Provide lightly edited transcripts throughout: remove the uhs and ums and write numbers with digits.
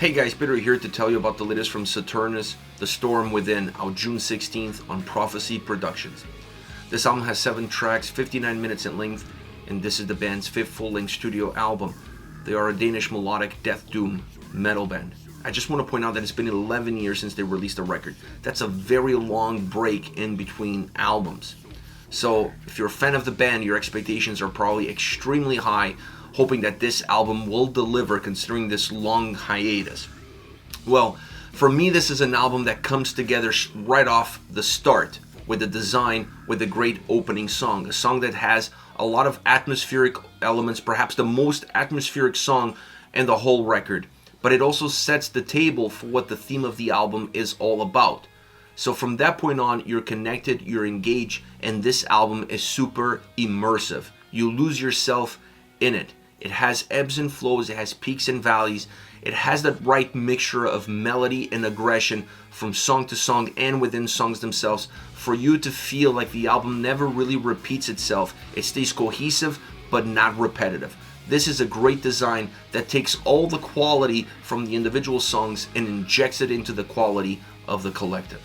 Hey guys, Peter here to tell you about the latest from Saturnus, The Storm Within, out June 16th on Prophecy Productions. This album has 7 tracks, 59 minutes in length, and this is the band's 5th full-length studio album. They are a Danish melodic death doom metal band. I just want to point out that it's been 11 years since they released a record. That's a very long break in between albums. So if you're a fan of the band, your expectations are probably extremely high, hoping that this album will deliver considering this long hiatus. Well, for me, this is an album that comes together right off the start with the design, with a great opening song. A song that has a lot of atmospheric elements, perhaps the most atmospheric song in the whole record. But it also sets the table for what the theme of the album is all about. So from that point on, you're connected, you're engaged, and this album is super immersive. You lose yourself in it. It has ebbs and flows, it has peaks and valleys. It has that right mixture of melody and aggression from song to song and within songs themselves for you to feel like the album never really repeats itself. It stays cohesive but not repetitive. This is a great design that takes all the quality from the individual songs and injects it into the quality of the collective.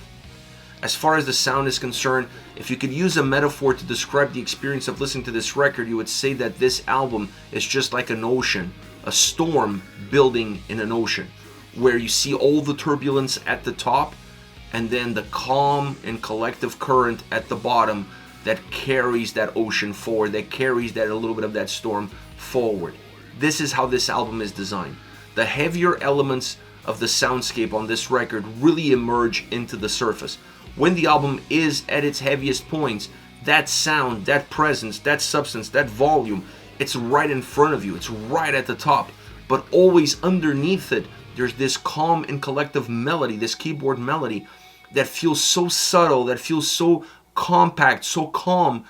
As far as the sound is concerned, if you could use a metaphor to describe the experience of listening to this record, you would say that this album is just like an ocean, a storm building in an ocean, where you see all the turbulence at the top and then the calm and collective current at the bottom that carries that ocean forward, that carries that a little bit of that storm forward. This is how this album is designed. The heavier elements of the soundscape on this record really emerge into the surface. When the album is at its heaviest points, that sound, that presence, that substance, that volume, it's right in front of you. It's right at the top. But always underneath it, there's this calm and collective melody, this keyboard melody that feels so subtle, that feels so compact, so calm.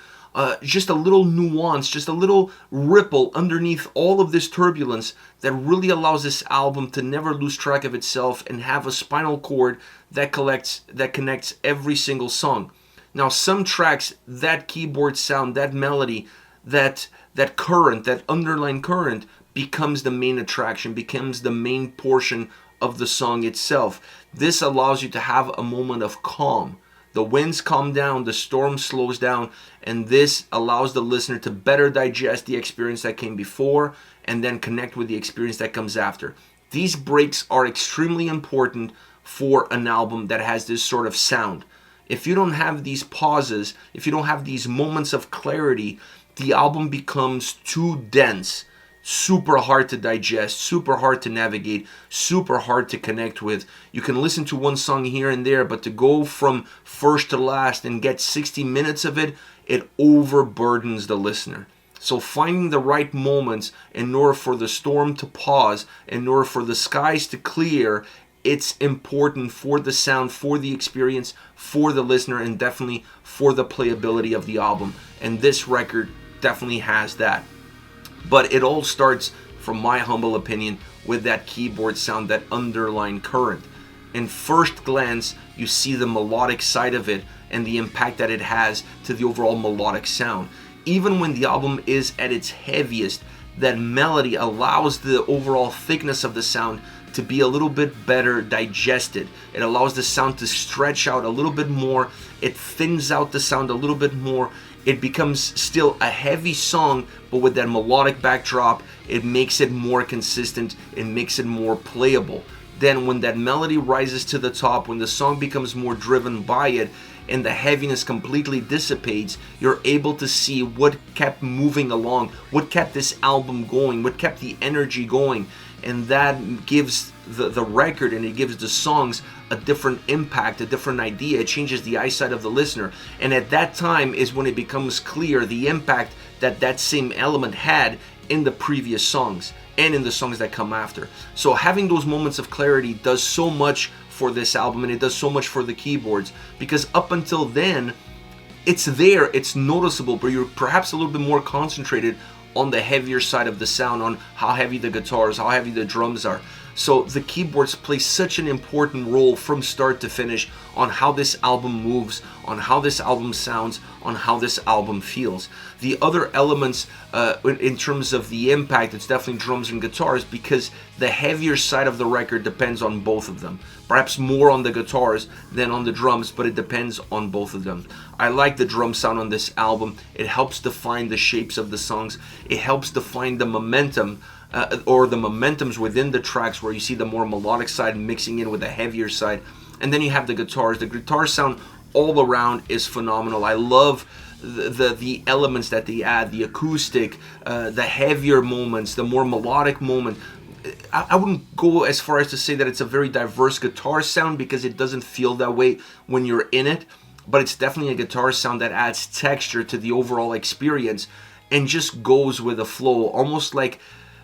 Just a little nuance, just a little ripple underneath all of this turbulence that really allows this album to never lose track of itself and have a spinal cord that connects every single song. Now, some tracks, that keyboard sound, that melody, that current, that underlying current becomes the main attraction, becomes the main portion of the song itself. This allows you to have a moment of calm. The winds calm down, the storm slows down, and this allows the listener to better digest the experience that came before and then connect with the experience that comes after. These breaks are extremely important for an album that has this sort of sound. If you don't have these pauses, if you don't have these moments of clarity, the album becomes too dense. Super hard to digest, super hard to navigate, super hard to connect with. You can listen to one song here and there, but to go from first to last and get 60 minutes of it, it overburdens the listener. So finding the right moments in order for the storm to pause, in order for the skies to clear, it's important for the sound, for the experience, for the listener, and definitely for the playability of the album. And this record definitely has that. But it all starts, from my humble opinion, with that keyboard sound, that underlying current. In first glance, you see the melodic side of it and the impact that it has to the overall melodic sound. Even when the album is at its heaviest, that melody allows the overall thickness of the sound to be a little bit better digested. It allows the sound to stretch out a little bit more. It thins out the sound a little bit more. It becomes still a heavy song, but with that melodic backdrop, it makes it more consistent, it makes it more playable. Then when that melody rises to the top, when the song becomes more driven by it, and the heaviness completely dissipates, you're able to see what kept moving along, what kept this album going, what kept the energy going. And that gives the record and it gives the songs a different impact, a different idea. It changes the eyesight of the listener. And at that time is when it becomes clear the impact that that same element had in the previous songs and in the songs that come after. So having those moments of clarity does so much for this album, and it does so much for the keyboards, because up until then, it's there, it's noticeable, but you're perhaps a little bit more concentrated on the heavier side of the sound, on how heavy the guitars, how heavy the drums are. So the keyboards play such an important role from start to finish on how this album moves, on how this album sounds, on how this album feels. The other elements in terms of the impact, it's definitely drums and guitars, because the heavier side of the record depends on both of them. Perhaps more on the guitars than on the drums, but it depends on both of them. I like the drum sound on this album. It helps define the shapes of the songs. It helps define the momentum or the momentums within the tracks, where you see the more melodic side mixing in with the heavier side. And then you have the guitars. The guitar sound all around is phenomenal. I love the elements that they add, the acoustic, the heavier moments, the more melodic moment. I wouldn't go as far as to say that it's a very diverse guitar sound, because it doesn't feel that way when you're in it, but it's definitely a guitar sound that adds texture to the overall experience and just goes with the flow, almost like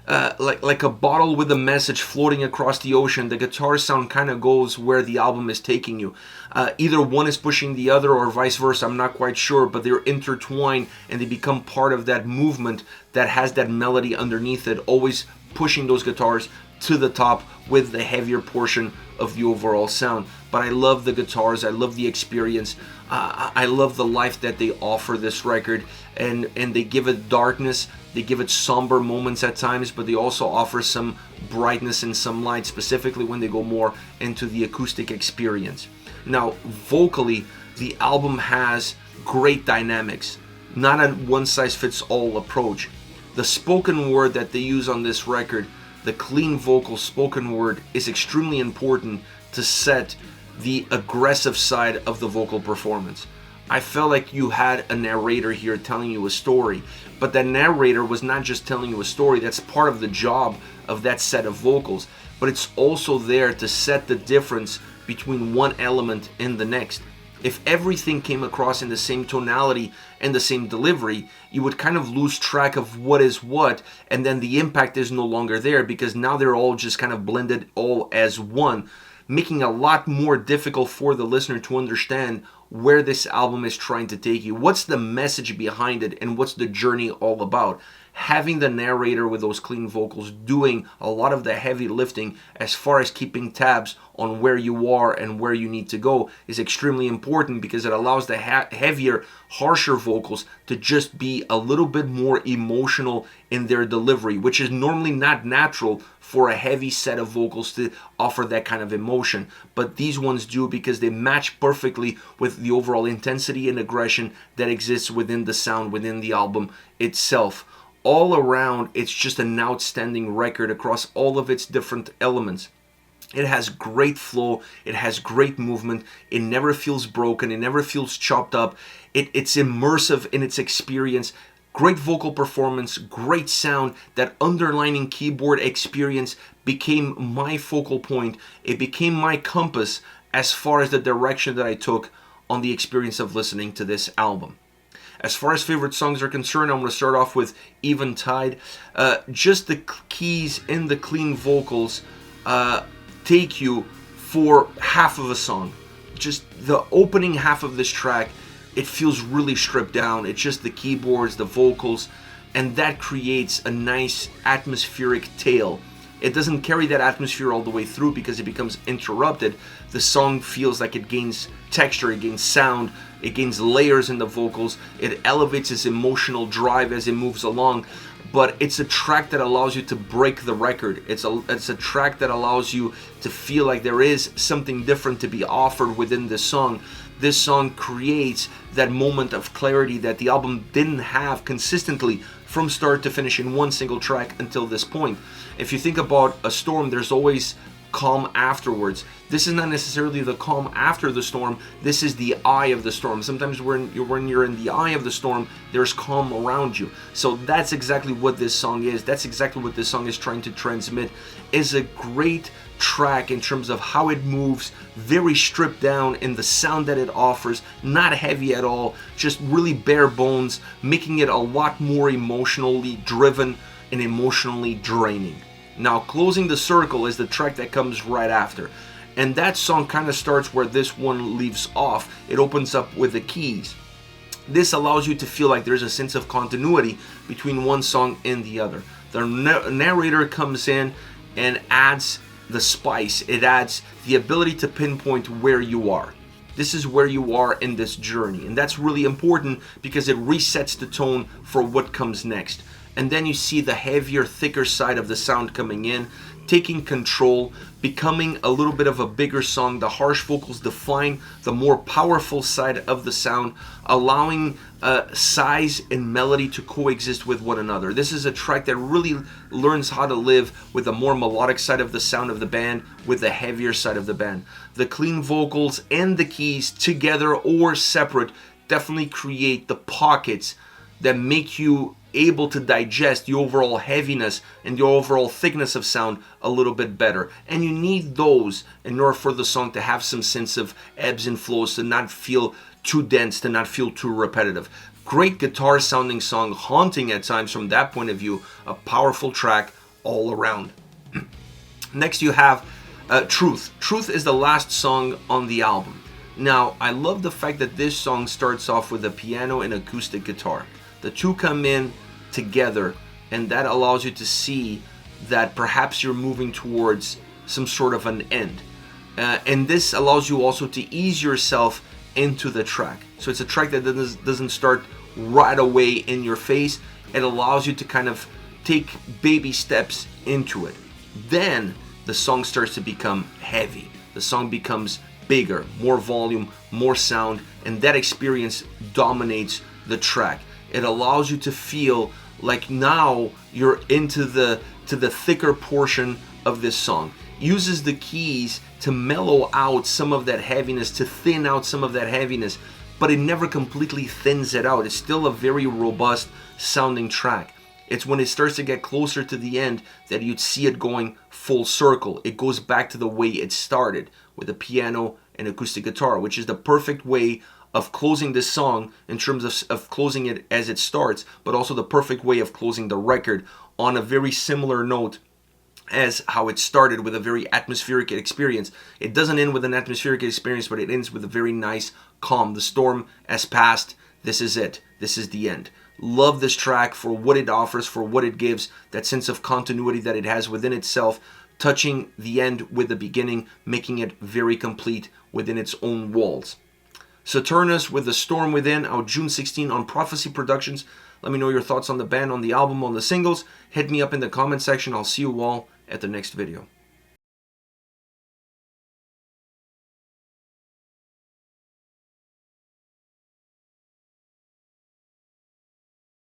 a bottle with a message floating across the ocean. The guitar sound kind of goes where the album is taking you. Either one is pushing the other or vice versa, I'm not quite sure, but they're intertwined and they become part of that movement that has that melody underneath it, always pushing those guitars to the top with the heavier portion of the overall sound. But I love the guitars, I love the experience, I love the life that they offer this record, and they give it darkness, they give it somber moments at times, but they also offer some brightness and some light, specifically when they go more into the acoustic experience. Now, vocally, the album has great dynamics, not a one-size-fits-all approach. The spoken word that they use on this record, the clean vocal spoken word, is extremely important to set the aggressive side of the vocal performance. I felt like you had a narrator here telling you a story, but that narrator was not just telling you a story. That's part of the job of that set of vocals, but it's also there to set the difference between one element and the next. If everything came across in the same tonality and the same delivery, you would kind of lose track of what is what, and then the impact is no longer there, because now they're all just kind of blended all as one, making it a lot more difficult for the listener to understand where this album is trying to take you. What's the message behind it, and what's the journey all about? Having the narrator with those clean vocals doing a lot of the heavy lifting as far as keeping tabs on where you are and where you need to go is extremely important, because it allows the heavier, harsher vocals to just be a little bit more emotional in their delivery, which is normally not natural for a heavy set of vocals to offer that kind of emotion. But these ones do, because they match perfectly with the overall intensity and aggression that exists within the sound, within the album itself. All around, it's just an outstanding record across all of its different elements. It has great flow, it has great movement, it never feels broken, it never feels chopped up, it's immersive in its experience. Great vocal performance, great sound. That underlining keyboard experience became my focal point. It became my compass as far as the direction that I took on the experience of listening to this album. As far as favorite songs are concerned, I'm going to start off with Eventide. Just the keys and the clean vocals take you for half of a song. Just the opening half of this track, it feels really stripped down. It's just the keyboards, the vocals, and that creates a nice atmospheric tale. It doesn't carry that atmosphere all the way through because it becomes interrupted. The song feels like it gains texture, it gains sound, it gains layers in the vocals, it elevates its emotional drive as it moves along. But it's a track that allows you to break the record. It's a track that allows you to feel like there is something different to be offered within this song. This song creates that moment of clarity that the album didn't have consistently from start to finish in one single track until this point. If you think about a storm, there's always calm afterwards. This is not necessarily the calm after the storm. This is the eye of the storm. Sometimes when you're in the eye of the storm, there's calm around you. So that's exactly what this song is. That's exactly what this song is trying to transmit. Is a great track in terms of how it moves, very stripped down in the sound that it offers, not heavy at all, just really bare bones, making it a lot more emotionally driven and emotionally draining. Now, Closing the Circle is the track that comes right after, and that song kind of starts where this one leaves off. It opens up with the keys. This allows you to feel like there's a sense of continuity between one song and the other. The narrator comes in and adds the spice. It adds the ability to pinpoint where you are. This is where you are in this journey, and that's really important because it resets the tone for what comes next. And then you see the heavier, thicker side of the sound coming in, taking control, becoming a little bit of a bigger song. The harsh vocals define the more powerful side of the sound, allowing size and melody to coexist with one another. This is a track that really learns how to live with the more melodic side of the sound of the band with the heavier side of the band. The clean vocals and the keys together or separate definitely create the pockets that make you able to digest the overall heaviness and the overall thickness of sound a little bit better. And you need those in order for the song to have some sense of ebbs and flows, to not feel too dense, to not feel too repetitive. Great guitar sounding song, haunting at times from that point of view. A powerful track all around. Next you have Truth. Truth is the last song on the album. Now, I love the fact that this song starts off with a piano and acoustic guitar. The two come in together, and that allows you to see that perhaps you're moving towards some sort of an end. And this allows you also to ease yourself into the track. So it's a track that doesn't start right away in your face. It allows you to kind of take baby steps into it. Then the song starts to become heavy. The song becomes bigger, more volume, more sound, and that experience dominates the track. It allows you to feel like now you're into the thicker portion of this song. Uses the keys to mellow out some of that heaviness, to thin out some of that heaviness, but it never completely thins it out. It's still a very robust sounding track. It's when it starts to get closer to the end that you'd see it going full circle. It goes back to the way it started with a piano and acoustic guitar, which is the perfect way of closing this song in terms of closing it as it starts, but also the perfect way of closing the record on a very similar note as how it started, with a very atmospheric experience. It doesn't end with an atmospheric experience, but it ends with a very nice calm. The storm has passed. This is it. This is the end. Love this track for what it offers, for what it gives, that sense of continuity that it has within itself, touching the end with the beginning, making it very complete within its own walls. Saturnus with The Storm Within, out June 16 on Prophecy Productions. Let me know your thoughts on the band, on the album, on the singles. Hit me up in the comment section. I'll see you all at the next video.